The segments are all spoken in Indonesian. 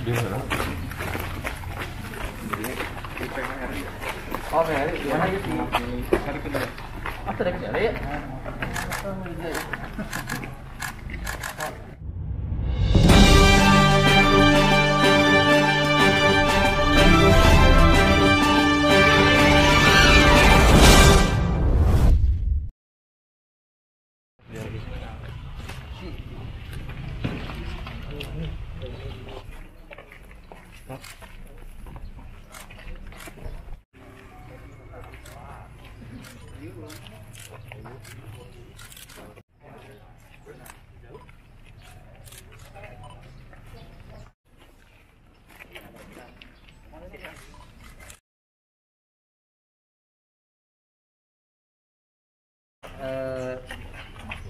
Oh, PHRI di mana itu? Hari kedua. Ah, sudah kerja ya?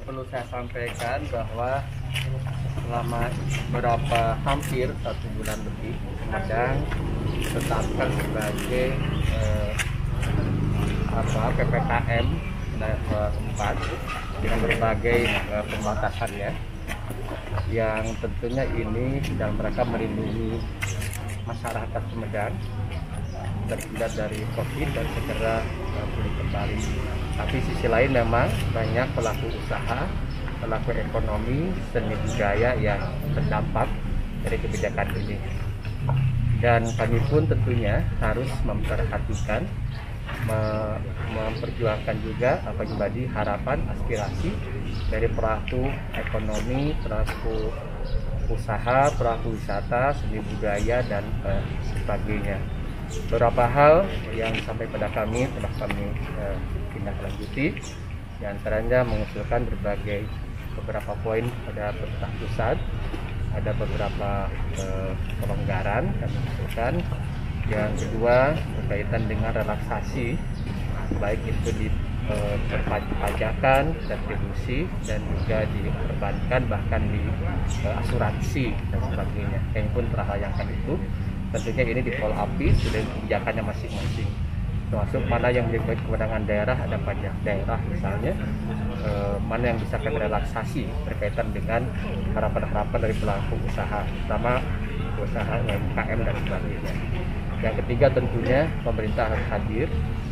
Perlu saya sampaikan bahwa selama hampir 1 bulan lebih Sumedang ditetapkan sebagai PPKM level 4 dengan berbagai pembatasannya, yang tentunya ini dalam rangka melindungi masyarakat Sumedang terhindar dari COVID dan segera pulih kembali. Tapi sisi lain memang banyak pelaku usaha, pelaku ekonomi, seni budaya yang terdampak dari kebijakan ini. Dan kami pun tentunya harus memperhatikan, memperjuangkan juga apa yang menjadi harapan aspirasi dari pelaku ekonomi, pelaku usaha, pelaku wisata, seni budaya, dan sebagainya. Beberapa hal yang sampai pada kami telah kami tindak lanjuti, di antaranya mengusulkan beberapa poin pada pemerintah pusat. Ada beberapa pelonggaran kami usulkan. Yang kedua berkaitan dengan relaksasi, baik itu di perpajakan, retribusi, dan juga di perbankan, bahkan di asuransi dan sebagainya. Kami pun telah layangkan itu. Tentunya ini di follow up sudah kebijakannya masing-masing, termasuk mana yang menjadi kewenangan daerah, ada pajak daerah misalnya, mana yang bisa kami relaksasi berkaitan dengan harapan-harapan dari pelaku usaha, terutama usaha UMKM dan sebagainya. Yang ketiga tentunya pemerintah harus hadir,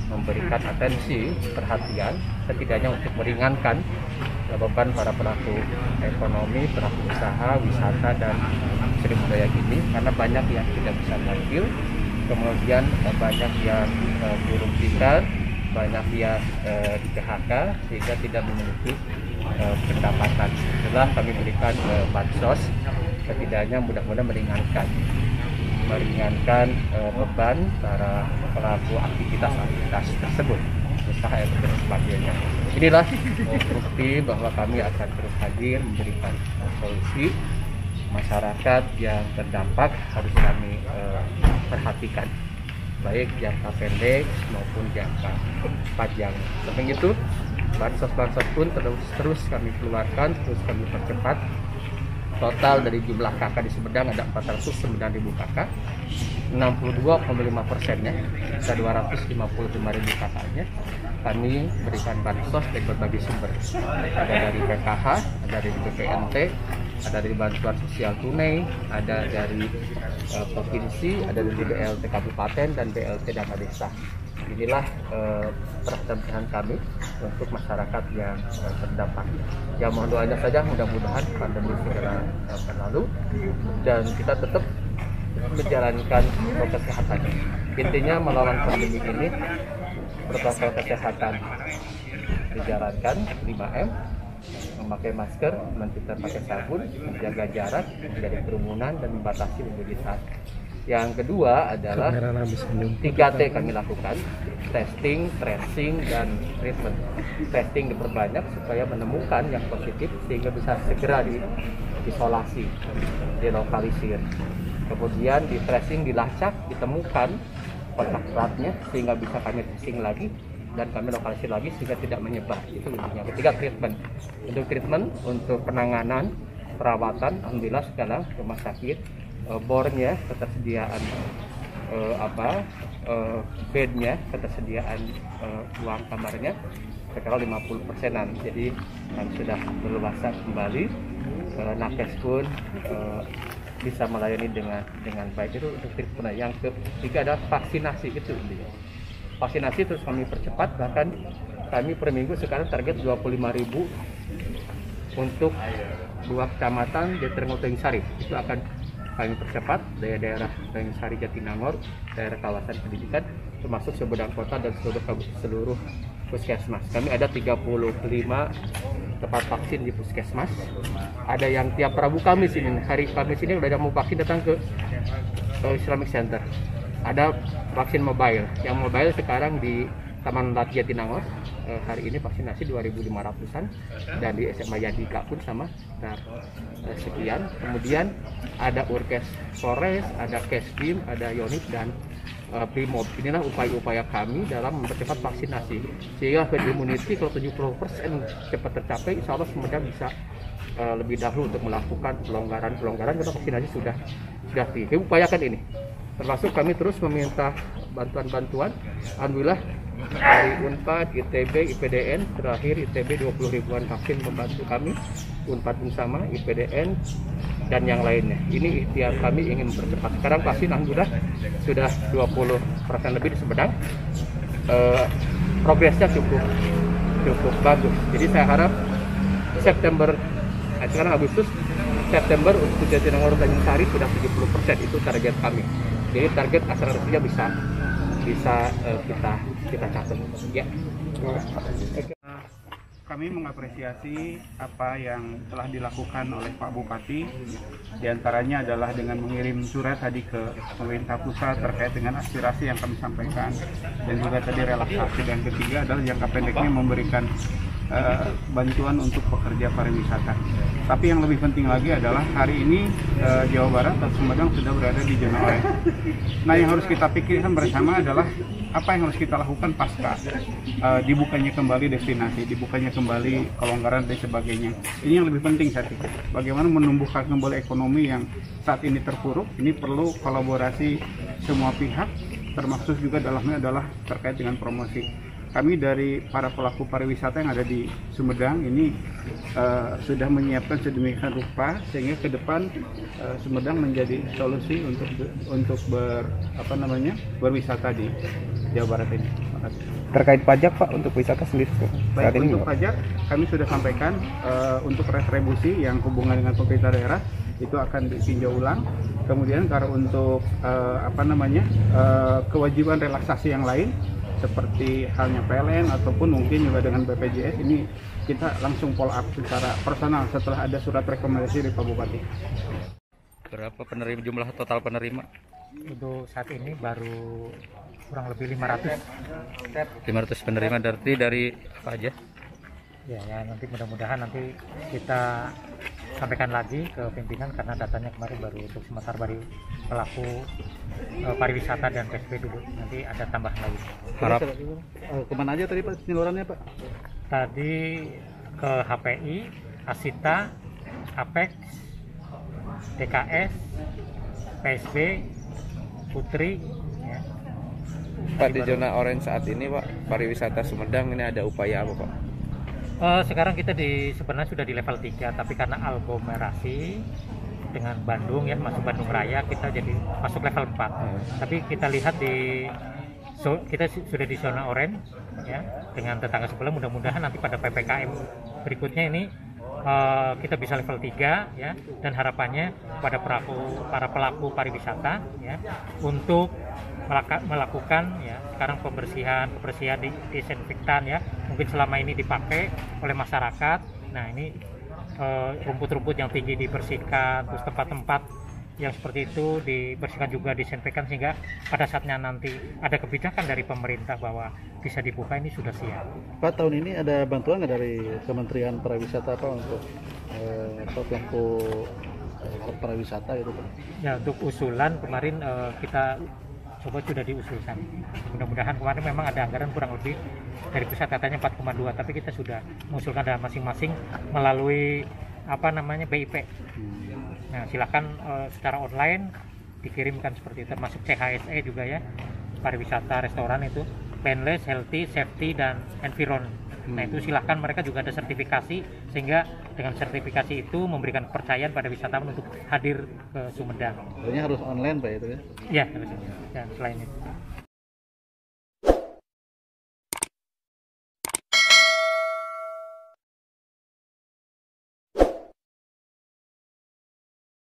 memberikan atensi, perhatian, setidaknya untuk meringankan beban para pelaku ekonomi, pelaku usaha, wisata, dan seni budaya ini, karena banyak yang tidak bisa tampil, kemudian banyak yang gulung tikar, banyak yang di PHK sehingga tidak memiliki pendapatan. Setelah kami berikan bansos, setidaknya mudah-mudahan meringankan beban para pelaku aktivitas tersebut, usaha dan sebagainya. Inilah bukti bahwa kami akan terus hadir memberikan solusi. Masyarakat yang terdampak harus kami perhatikan, baik jangka pendek maupun jangka panjang. Samping itu, bansos-bansos pun terus kami keluarkan, terus kami percepat. Total dari jumlah KK di Sumedang ada 409.000 KK, 62,5%-nya, sisa 255.000 KK-nya kami berikan bansos dari berbagai sumber. Ada dari PKH, ada dari BPNT, ada dari bantuan sosial tunai, ada dari provinsi, ada dari BLT kabupaten, dan BLT dana desa. Inilah perhatian kami untuk masyarakat yang terdampak. Ya, mohon doanya saja, mudah-mudahan pandemi segera berlalu dan kita tetap menjalankan protokol kesehatan. Intinya melawan pandemi ini, protokol kesehatan dijalankan 5M, memakai masker, mencuci pakai sabun, menjaga jarak, menghindari kerumunan, dan membatasi mobilitas. Yang kedua adalah 3T kami lakukan, testing, tracing, dan treatment. Testing diperbanyak supaya menemukan yang positif sehingga bisa segera diisolasi, dilokalisir. Kemudian di tracing, dilacak, ditemukan kontak eratnya sehingga bisa kami testing lagi dan kami lokalisir lagi sehingga tidak menyebar. Itu intinya. Ketiga, treatment. Untuk treatment, untuk penanganan, perawatan, alhamdulillah segala rumah sakit bornya, ketersediaan bednya, ketersediaan ruang kamarnya sekarang 50%-an. Jadi kami sudah berluasa kembali. Nakes pun bisa melayani dengan baik. Itu untuk titik pertama. Yang ketiga adalah vaksinasi, itu intinya. Vaksinasi terus kami percepat, bahkan kami per minggu sekarang target 25.000 untuk 2 kecamatan di Trenggalek Tanjung Sari. Itu akan kami percepat, daerah Tanjung Sari, Jatinangor, daerah kawasan pendidikan, termasuk Sumedang Kota dan seluruh puskesmas. Kami ada 35 tempat vaksin di puskesmas. Ada yang tiap Rabu Kamis ini, hari Kamis ini udah ada mau vaksin datang ke Islamic Center. Ada vaksin mobile. Yang mobile sekarang di Taman Lat Jatinangor. Hari ini vaksinasi 2.500-an, dan di SMA Yadika pun sama sekian. Kemudian ada Urkes Polres, ada Kesdim, ada Yonif, dan Brimob. Inilah upaya-upaya kami dalam mempercepat vaksinasi, sehingga herd immunity kalau 70% cepat tercapai, insya Allah Sumedang bisa lebih dahulu untuk melakukan pelonggaran karena vaksinasi sudah tinggi. Upayakan ini, termasuk kami terus meminta bantuan. Alhamdulillah dari Unpad, ITB, IPDN, terakhir ITB 20 ribuan vaksin membantu kami, Unpad pun sama, IPDN, dan yang lainnya. Ini ikhtiar kami ingin mempercepat. Sekarang vaksin alhamdulillah sudah 20% lebih di Sumedang. Progresnya cukup bagus. Jadi saya harap September, sekarang Agustus, September untuk Jatinangor Tanjung Sari sudah 70%, itu target kami. Jadi target akselerasinya bisa kita capai. Ya. Kami mengapresiasi apa yang telah dilakukan oleh Pak Bupati. Di antaranya adalah dengan mengirim surat tadi ke pemerintah pusat terkait dengan aspirasi yang kami sampaikan, dan juga tadi relaksasi. Dan ketiga adalah jangka pendeknya memberikan bantuan untuk pekerja pariwisata. Tapi yang lebih penting lagi adalah hari ini Jawa Barat atau Sumedang sudah berada di zona oranye. Nah, yang harus kita pikirkan bersama adalah apa yang harus kita lakukan pasca dibukanya kembali destinasi, dibukanya kembali kelonggaran dan sebagainya. Ini yang lebih penting saya pikir. Bagaimana menumbuhkan kembali ekonomi yang saat ini terpuruk. Ini perlu kolaborasi semua pihak, termasuk juga dalamnya adalah terkait dengan promosi. Kami dari para pelaku pariwisata yang ada di Sumedang ini sudah menyiapkan sedemikian rupa sehingga ke depan Sumedang menjadi solusi untuk berwisata di Jawa Barat ini. Terkait pajak Pak, untuk wisata sendiri baik, untuk pajak kami sudah sampaikan untuk retribusi yang hubungan dengan pemerintah daerah itu akan ditinjau ulang. Kemudian kalau untuk kewajiban relaksasi yang lain seperti halnya PLN ataupun mungkin juga dengan BPJS, ini kita langsung follow up secara personal setelah ada surat rekomendasi dari Pak Bupati. Berapa jumlah total penerima? Untuk saat ini baru kurang lebih 500 penerima, dari apa aja? ya nanti mudah-mudahan nanti kita sampaikan lagi ke pimpinan, karena datanya kemarin baru untuk sementara baru pelaku pariwisata dan PSB dulu, nanti ada tambahan lagi. Harap kemana aja tadi Pak penyalurannya Pak? Tadi ke HPI, Asita, Apex, DKS, PSB, Putri, ya. Pak, di zona orange saat ini Pak, pariwisata Sumedang ini ada upaya apa Pak? Sekarang kita sebenarnya sudah di level 3, tapi karena aglomerasi dengan Bandung ya, masuk Bandung Raya, kita jadi masuk level 4. Tapi kita lihat kita sudah di zona orange ya, dengan tetangga sebelah. Mudah-mudahan nanti pada PPKM berikutnya ini kita bisa level 3 ya, dan harapannya pada para pelaku pariwisata ya untuk melakukan ya sekarang pembersihan disinfektan ya, mungkin selama ini dipakai oleh masyarakat. Nah, ini rumput-rumput yang tinggi dibersihkan, terus tempat-tempat yang seperti itu dibersihkan juga, disinfektan, sehingga pada saatnya nanti ada kebijakan dari pemerintah bahwa bisa dibuka, ini sudah siap. Pak, tahun ini ada bantuan nggak dari Kementerian Pariwisata Pak untuk pelaku pariwisata gitu Pak? Ya, untuk usulan kemarin kita coba sudah diusulkan. Mudah-mudahan kemarin memang ada anggaran kurang lebih dari pusat katanya 4,2, tapi kita sudah mengusulkan dalam masing-masing melalui BIP. Nah, silakan secara online dikirimkan seperti itu, termasuk CHSE juga ya, pariwisata, restoran itu, painless, healthy, safety, dan environment. Nah itu silahkan, mereka juga ada sertifikasi, sehingga dengan sertifikasi itu memberikan kepercayaan pada wisatawan untuk hadir ke Sumedang. Artinya harus online Pak itu ya? Iya, dan selain itu.